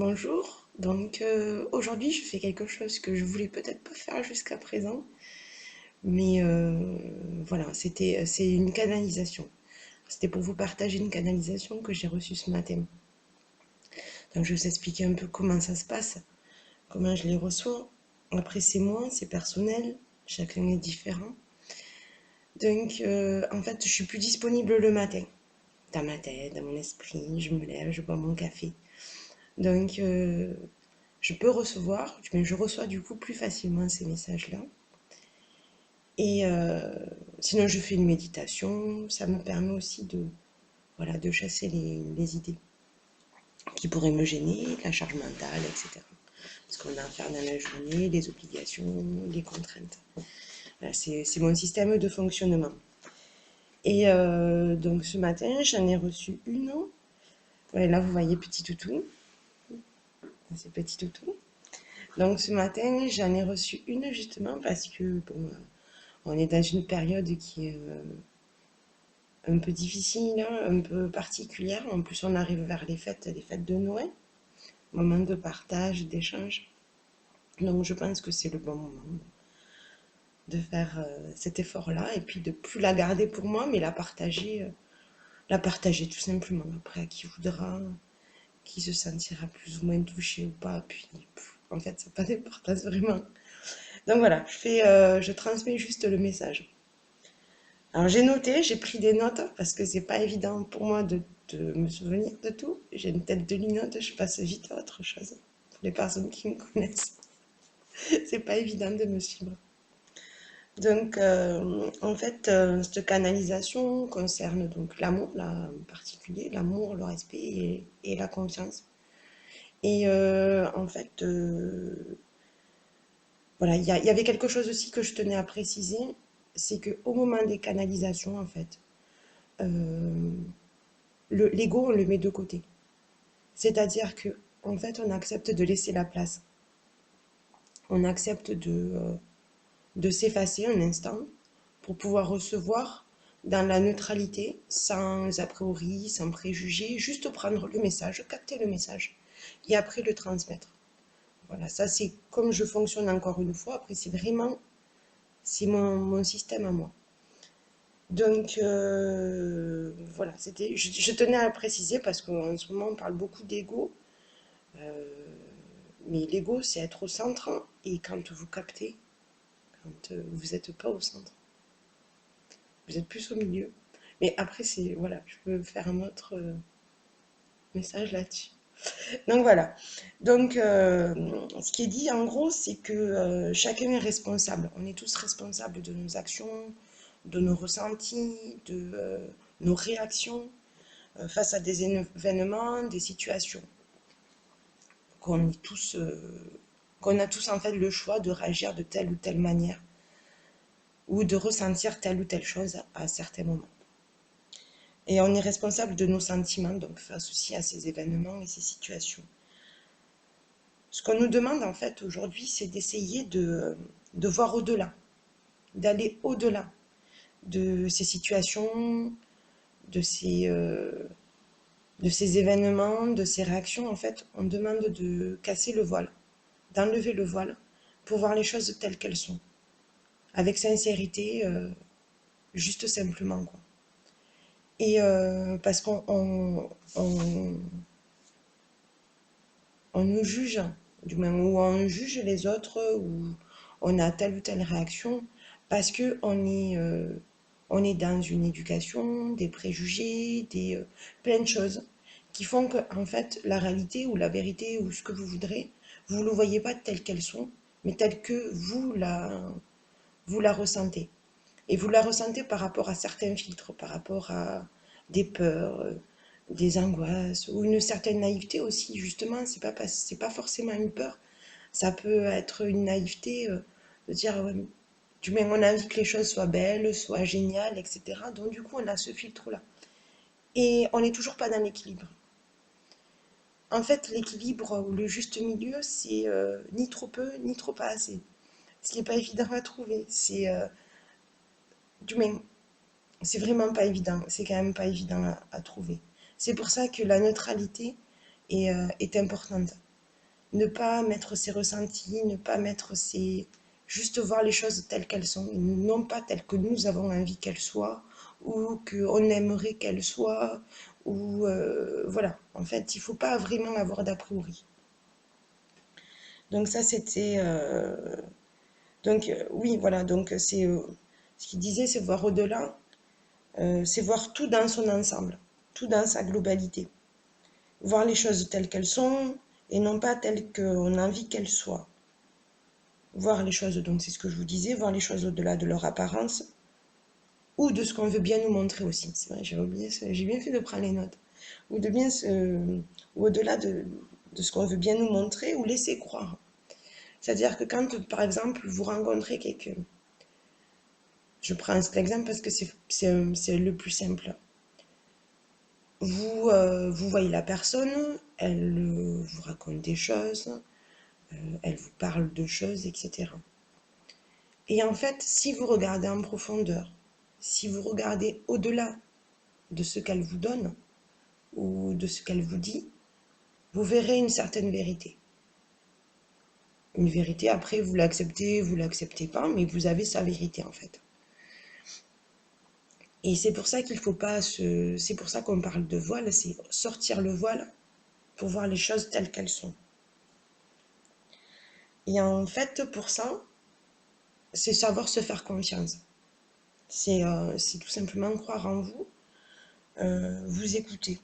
Bonjour, aujourd'hui je fais quelque chose que je voulais peut-être pas faire jusqu'à présent, mais voilà, c'est une canalisation. C'était pour vous partager une canalisation que j'ai reçue ce matin. Donc je vais vous expliquer un peu comment ça se passe, comment je les reçois. Après c'est moi, c'est personnel, chacun est différent. En fait je suis plus disponible le matin. Dans ma tête, dans mon esprit, je me lève, je bois mon café. Donc je peux recevoir, mais je reçois du coup plus facilement ces messages-là. Et sinon, je fais une méditation. Ça me permet aussi voilà, de chasser les idées qui pourraient me gêner, la charge mentale, etc. Parce qu'on a à faire dans la journée, les obligations, les contraintes. Voilà, c'est mon système de fonctionnement. Et donc ce matin, j'en ai reçu une. Ouais, là, vous voyez petit toutou. C'est petit toutou. Donc ce matin, j'en ai reçu une justement parce que bon, on est dans une période qui est un peu difficile, hein, un peu particulière. En plus, on arrive vers les fêtes de Noël, moment de partage, d'échange. Donc, je pense que c'est le bon moment de faire cet effort-là et puis de plus la garder pour moi, mais la partager tout simplement. Après, à qui voudra, qui se sentira plus ou moins touché ou pas. Puis, en fait, ça n'a pas d'importance vraiment. Donc voilà, je transmets juste le message. Alors j'ai noté, j'ai pris des notes parce que c'est pas évident pour moi de me souvenir de tout. J'ai une tête de linotte, je passe vite à autre chose. Pour les personnes qui me connaissent, c'est pas évident de me suivre. En fait, cette canalisation concerne donc l'amour, là, en particulier, l'amour, le respect et la confiance. Et en fait, voilà, il y avait quelque chose aussi que je tenais à préciser, c'est que au moment des canalisations, en fait, euh, l'ego, on le met de côté. C'est-à-dire que, en fait, on accepte de laisser la place. On accepte de s'effacer un instant pour pouvoir recevoir dans la neutralité, sans a priori, sans préjugés, juste prendre le message, capter le message et après le transmettre. Voilà, ça c'est comme je fonctionne encore une fois. Après, c'est mon système à moi. Voilà, je tenais à le préciser parce qu'en ce moment on parle beaucoup d'ego. Euh, Mais l'ego, c'est être au centre, et quand vous captez, quand vous n'êtes pas au centre, vous êtes plus au milieu. Mais après, voilà, je peux faire un autre message là-dessus. Donc voilà. Ce qui est dit en gros, c'est que chacun est responsable. On est tous responsables de nos actions, de nos ressentis, de nos réactions face à des événements, des situations qu'on est tous, qu'on a tous en fait le choix de réagir de telle ou telle manière ou de ressentir telle ou telle chose à certains moments. Et on est responsable de nos sentiments, donc face aussi à ces événements et ces situations. Ce qu'on nous demande en fait aujourd'hui, c'est d'essayer de voir au-delà, d'aller au-delà de ces situations, de de ces événements, de ces réactions. En fait, on demande de casser le voile, d'enlever le voile pour voir les choses telles qu'elles sont, avec sincérité, juste simplement, quoi. Et parce on nous juge, du moins, ou on juge les autres, ou on a telle ou telle réaction, parce que on est dans une éducation, des préjugés, plein de choses qui font que, en fait, la réalité ou la vérité ou ce que vous voudrez, vous ne le voyez pas telle qu'elles sont, mais telle que vous la ressentez. Et vous la ressentez par rapport à certains filtres, par rapport à des peurs, des angoisses, ou une certaine naïveté aussi, justement. C'est pas forcément une peur, ça peut être une naïveté de dire, ouais, du moins on a envie que les choses soient belles, soient géniales, etc. Donc du coup, on a ce filtre-là. Et on n'est toujours pas dans l'équilibre. En fait, l'équilibre ou le juste milieu, c'est ni trop peu, ni trop pas assez. Ce qui n'est pas évident à trouver. Du moins, c'est vraiment pas évident, c'est quand même pas évident à trouver. C'est pour ça que la neutralité est importante. ne pas mettre ses ressentis, ne pas mettre ses... Juste voir les choses telles qu'elles sont, non pas telles que nous avons envie qu'elles soient, ou qu'on aimerait qu'elles soient, ou voilà. En fait, il ne faut pas vraiment avoir d'a priori. Donc ça, c'était... oui, voilà, donc c'est... ce qu'il disait, c'est voir au-delà, c'est voir tout dans son ensemble, tout dans sa globalité. Voir les choses telles qu'elles sont, et non pas telles qu'on a envie qu'elles soient. Voir les choses, donc c'est ce que je vous disais, voir les choses au-delà de leur apparence, ou de ce qu'on veut bien nous montrer aussi. C'est vrai, j'avais oublié ça, j'ai bien fait de prendre les notes. Ou de bien ou au-delà de ce qu'on veut bien nous montrer, ou laisser croire. C'est-à-dire que quand, par exemple, vous rencontrez quelqu'un, je prends cet exemple parce que c'est le plus simple. Vous voyez la personne, elle vous raconte des choses, elle vous parle de choses, etc. Et en fait, si vous regardez en profondeur, si vous regardez au-delà de ce qu'elle vous donne ou de ce qu'elle vous dit, vous verrez une certaine vérité. Une vérité, après, vous l'acceptez pas, mais vous avez sa vérité en fait. Et c'est pour ça qu'il faut pas se... C'est pour ça qu'on parle de voile, c'est sortir le voile pour voir les choses telles qu'elles sont. Et en fait, pour ça, c'est savoir se faire confiance. C'est tout simplement croire en vous, vous écouter.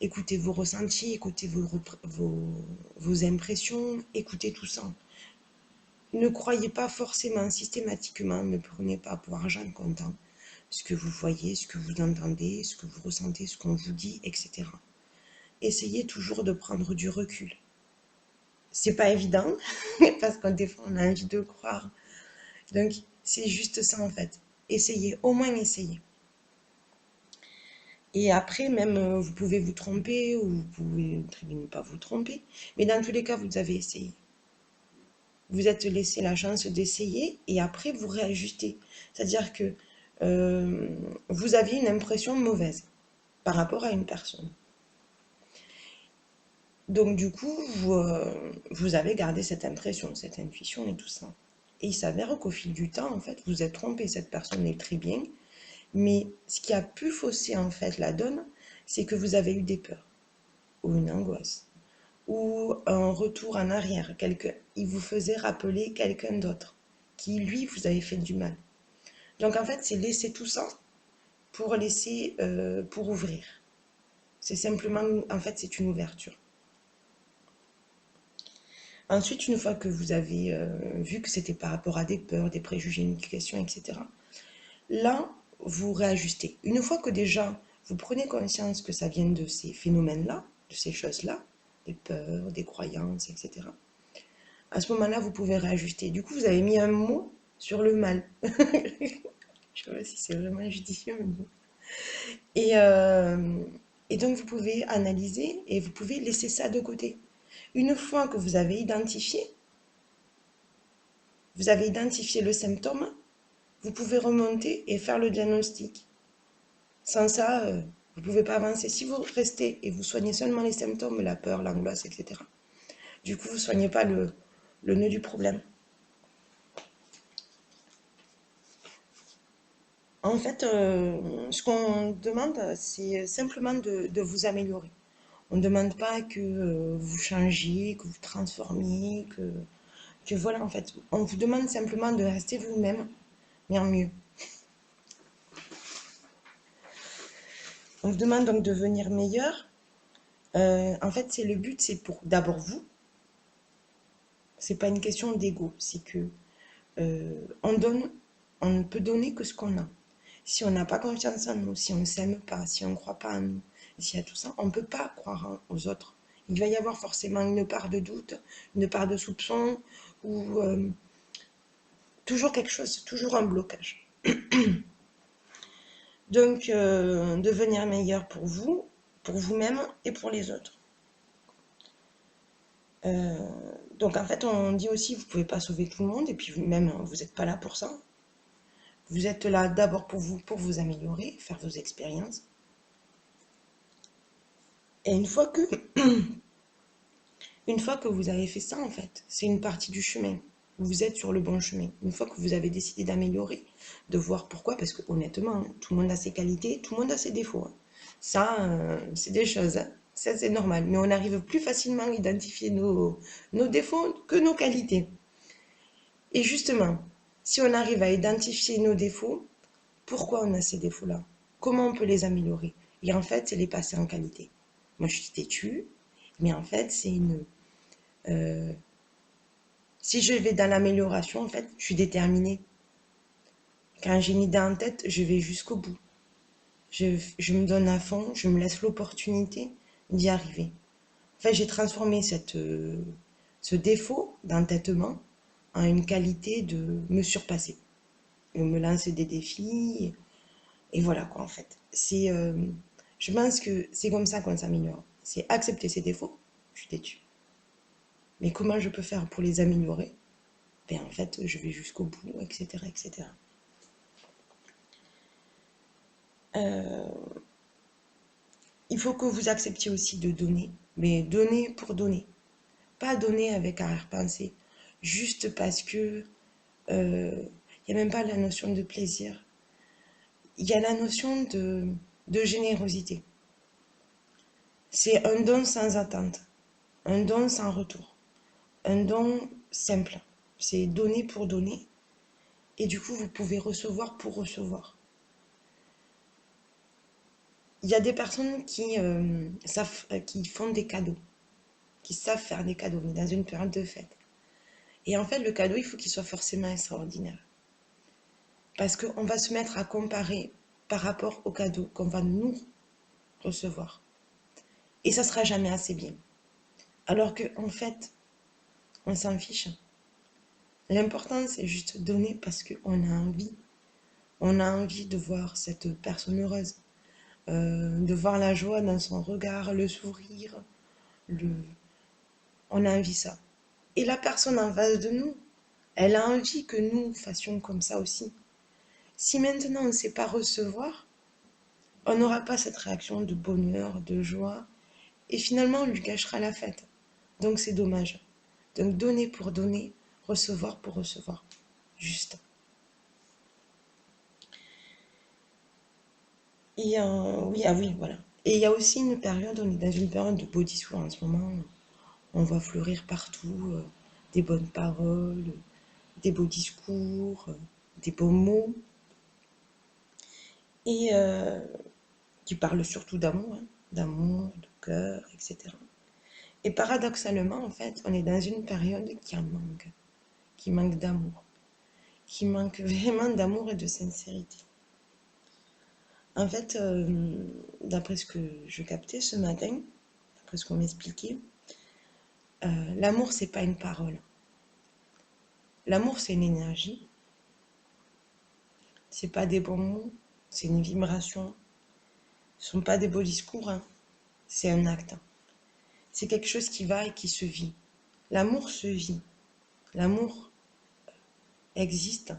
Écoutez vos ressentis, écoutez vos impressions, écoutez tout ça. Ne croyez pas forcément, systématiquement, ne prenez pas pour argent comptant ce que vous voyez, ce que vous entendez, ce que vous ressentez, ce qu'on vous dit, etc. Essayez toujours de prendre du recul. C'est pas évident, parce qu'on des fois on a envie de croire. Donc c'est juste ça en fait. Essayez, au moins essayez. Et après, même, vous pouvez vous tromper ou vous pouvez très bien ne pas vous tromper. Mais dans tous les cas, vous avez essayé. Vous êtes laissé la chance d'essayer et après, vous réajustez. C'est-à-dire que euh, vous aviez une impression mauvaise par rapport à une personne. Donc, du coup, vous avez gardé cette impression, cette intuition et tout ça. Et il s'avère qu'au fil du temps, en fait, vous êtes trompé. Cette personne est très bien. Mais ce qui a pu fausser, en fait, la donne, c'est que vous avez eu des peurs ou une angoisse ou un retour en arrière. Il vous faisait rappeler quelqu'un d'autre qui, lui, vous avait fait du mal. Donc en fait, c'est laisser tout ça pour ouvrir. C'est simplement, en fait, c'est une ouverture. Ensuite, une fois que vous avez vu que c'était par rapport à des peurs, des préjugés, une question, etc., là, vous réajustez. Une fois que déjà, vous prenez conscience que ça vient de ces phénomènes-là, de ces choses-là, des peurs, des croyances, etc., à ce moment-là, vous pouvez réajuster. Du coup, vous avez mis un mot sur le mal. Je ne sais pas si c'est vraiment judicieux, mais bon. Et, euh, et donc, vous pouvez analyser et vous pouvez laisser ça de côté. Une fois que vous avez identifié le symptôme, vous pouvez remonter et faire le diagnostic. Sans ça, vous ne pouvez pas avancer. Si vous restez et vous soignez seulement les symptômes, la peur, l'angoisse, etc., du coup, vous ne soignez pas le nœud du problème. En fait, ce qu'on demande, c'est simplement de vous améliorer. On ne demande pas que vous changiez, que vous transformiez, que voilà, en fait. On vous demande simplement de rester vous-même, mais en mieux. On vous demande donc de devenir meilleur. En fait, c'est le but, c'est pour d'abord vous. C'est pas une question d'ego, c'est que on donne, on ne peut donner que ce qu'on a. Si on n'a pas confiance en nous, si on ne s'aime pas, si on ne croit pas en nous, s'il y a tout ça, on ne peut pas croire aux autres. Il va y avoir forcément une part de doute, une part de soupçon, ou toujours quelque chose, toujours un blocage. Donc, devenir meilleur pour vous, pour vous-même et pour les autres. Euh, donc, en fait, on dit aussi, vous ne pouvez pas sauver tout le monde, et puis même, vous n'êtes pas là pour ça. Vous êtes là d'abord pour vous améliorer, faire vos expériences. Et Une fois que vous avez fait ça, en fait, c'est une partie du chemin. Vous êtes sur le bon chemin. Une fois que vous avez décidé d'améliorer, de voir pourquoi, parce que honnêtement, tout le monde a ses qualités, tout le monde a ses défauts, hein. Ça, c'est des choses, hein. Ça, c'est normal. Mais on arrive plus facilement à identifier nos défauts que nos qualités. Et justement, si on arrive à identifier nos défauts, pourquoi on a ces défauts-là? Comment on peut les améliorer? Et en fait, c'est les passer en qualité. Moi, je suis têtue, mais en fait, c'est une... euh, si je vais dans l'amélioration, en fait, je suis déterminée. Quand j'ai une idée en tête, je vais jusqu'au bout. Je me donne à fond, je me laisse l'opportunité d'y arriver. En fait, j'ai transformé ce défaut d'entêtement en une qualité de me surpasser, de me lancer des défis. Et voilà quoi, en fait. Je pense que c'est comme ça qu'on s'améliore. C'est accepter ses défauts, je suis têtue. Mais comment je peux faire pour les améliorer? Ben, en fait, je vais jusqu'au bout, etc., etc. Euh, il faut que vous acceptiez aussi de donner, mais donner pour donner. Pas donner avec arrière-pensée, juste parce que il n'y a même pas la notion de plaisir. Il y a la notion de générosité. C'est un don sans attente, un don sans retour, un don simple. C'est donner pour donner. Et du coup, vous pouvez recevoir pour recevoir. Il y a des personnes qui font des cadeaux, qui savent faire des cadeaux, mais dans une période de fête. Et en fait, le cadeau, il faut qu'il soit forcément extraordinaire. Parce qu'on va se mettre à comparer par rapport au cadeau qu'on va nous recevoir. Et ça sera jamais assez bien. Alors qu'en fait, on s'en fiche. L'important, c'est juste donner parce qu'on a envie. On a envie de voir cette personne heureuse, de voir la joie dans son regard, le sourire. Le... On a envie ça. Et la personne en face de nous, elle a envie que nous fassions comme ça aussi. Si maintenant on ne sait pas recevoir, on n'aura pas cette réaction de bonheur, de joie, et finalement on lui gâchera la fête. Donc c'est dommage. Donc donner pour donner, recevoir pour recevoir. Juste. Et oui, ah oui, voilà. Et il y a aussi une période, on est dans une période de beaux discours en ce moment. On voit fleurir partout des bonnes paroles, des beaux discours, des beaux mots, et qui parlent surtout d'amour, hein, d'amour, de cœur, etc. Et paradoxalement, en fait, on est dans une période qui manque d'amour, qui manque vraiment d'amour et de sincérité. En fait, d'après ce que je captais ce matin, d'après ce qu'on m'expliquait, l'amour, c'est pas une parole. L'amour, c'est une énergie. C'est pas des bons mots, c'est une vibration. Ce sont pas des beaux discours, hein. C'est un acte. C'est quelque chose qui va et qui se vit. L'amour se vit. L'amour existe.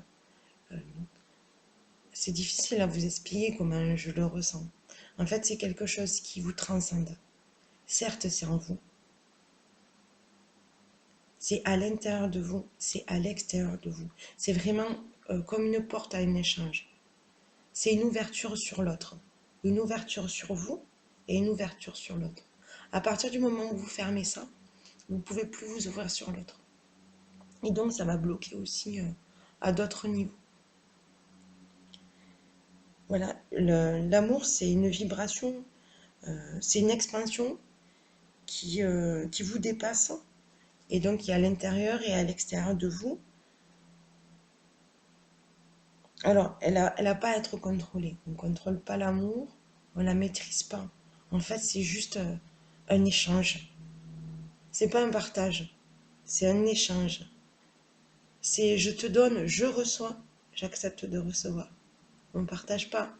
Euh, C'est difficile à vous expliquer comment je le ressens. En fait, c'est quelque chose qui vous transcende. Certes, c'est en vous. C'est à l'intérieur de vous. C'est à l'extérieur de vous. C'est vraiment comme une porte à un échange. C'est une ouverture sur l'autre. Une ouverture sur vous et une ouverture sur l'autre. À partir du moment où vous fermez ça, vous ne pouvez plus vous ouvrir sur l'autre. Et donc, ça va bloquer aussi à d'autres niveaux. Voilà, l'amour, c'est une vibration, c'est une expansion qui vous dépasse et donc qui est à l'intérieur et à l'extérieur de vous. Alors, elle a pas à être contrôlée. On ne contrôle pas l'amour, on ne la maîtrise pas. En fait, c'est juste un échange. C'est pas un partage, c'est un échange. C'est je te donne, je reçois, j'accepte de recevoir. On ne partage pas,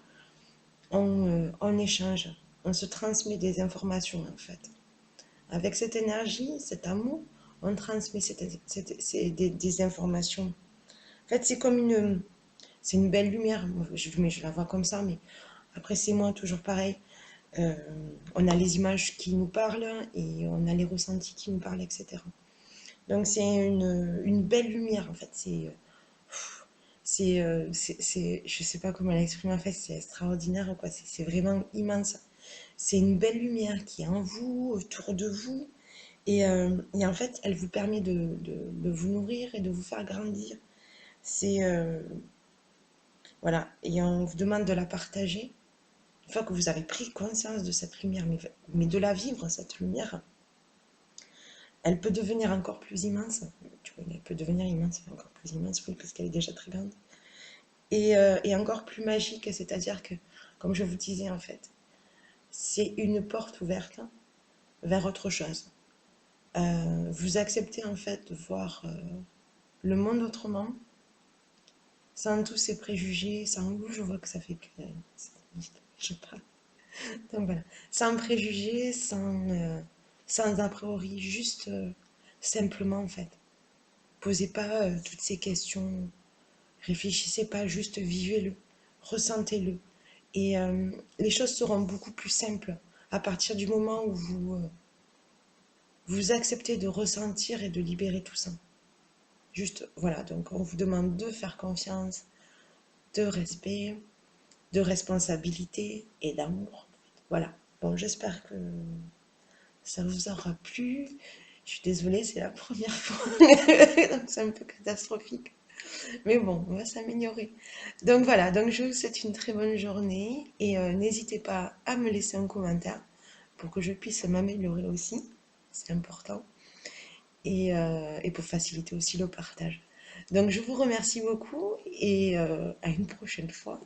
on échange, on se transmet des informations en fait. Avec cette énergie, cet amour, on transmet des informations. En fait, c'est une belle lumière. Mais je la vois comme ça, mais après, c'est moi, toujours pareil. Euh, on a les images qui nous parlent et on a les ressentis qui nous parlent, etc. Donc c'est une belle lumière en fait. Je sais pas comment l'exprimer en fait, c'est extraordinaire quoi. C'est vraiment immense. C'est une belle lumière qui est en vous, autour de vous. Et en fait, elle vous permet de vous nourrir et de vous faire grandir. C'est voilà. Et on vous demande de la partager. Une fois que vous avez pris conscience de cette lumière, mais de la vivre, cette lumière, elle peut devenir encore plus immense. Tu vois, elle peut devenir immense, encore plus immense, oui, parce qu'elle est déjà très grande. Et encore plus magique, c'est-à-dire que, comme je vous disais en fait, c'est une porte ouverte vers autre chose. Vous acceptez en fait de voir le monde autrement, sans tous ces préjugés, sans vous, je vois que ça fait que... je sais pas. Donc voilà, sans préjugés, sans a priori, juste simplement en fait. Posez pas toutes ces questions, réfléchissez pas, juste vivez-le, ressentez-le. Et les choses seront beaucoup plus simples à partir du moment où vous acceptez de ressentir et de libérer tout ça. Juste, voilà, donc on vous demande de faire confiance, de respect, de responsabilité et d'amour. Voilà. Bon, j'espère que ça vous aura plu. Je suis désolée, c'est la première fois, donc c'est un peu catastrophique. Mais bon, on va s'améliorer. Donc voilà, donc je vous souhaite une très bonne journée et n'hésitez pas à me laisser un commentaire pour que je puisse m'améliorer aussi. C'est important. Et pour faciliter aussi le partage. Donc je vous remercie beaucoup et à une prochaine fois.